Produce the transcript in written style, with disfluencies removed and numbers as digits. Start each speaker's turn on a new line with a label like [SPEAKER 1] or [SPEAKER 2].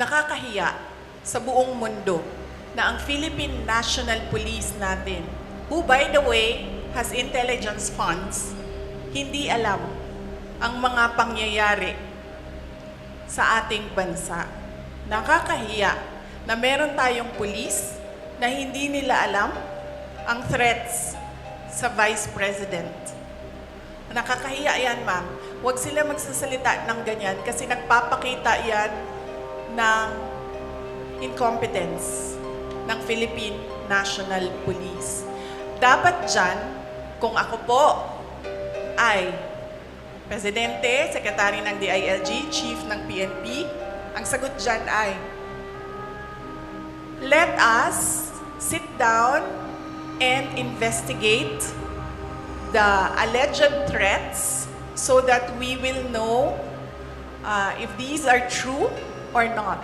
[SPEAKER 1] Nakakahiya sa buong mundo na ang Philippine National Police natin, who by the way has intelligence funds, hindi alam ang mga pangyayari sa ating bansa. Nakakahiya na meron tayong police na hindi nila alam ang threats sa Vice President. Nakakahiya yan, ma'am. Huwag sila magsasalita ng ganyan kasi nagpapakita yan ng incompetence ng Philippine National Police. Dapat dyan, kung ako po ay Presidente, Secretary ng DILG, Chief ng PNP, ang sagot dyan ay, let us sit down and investigate the alleged threats so that we will know if these are true or not.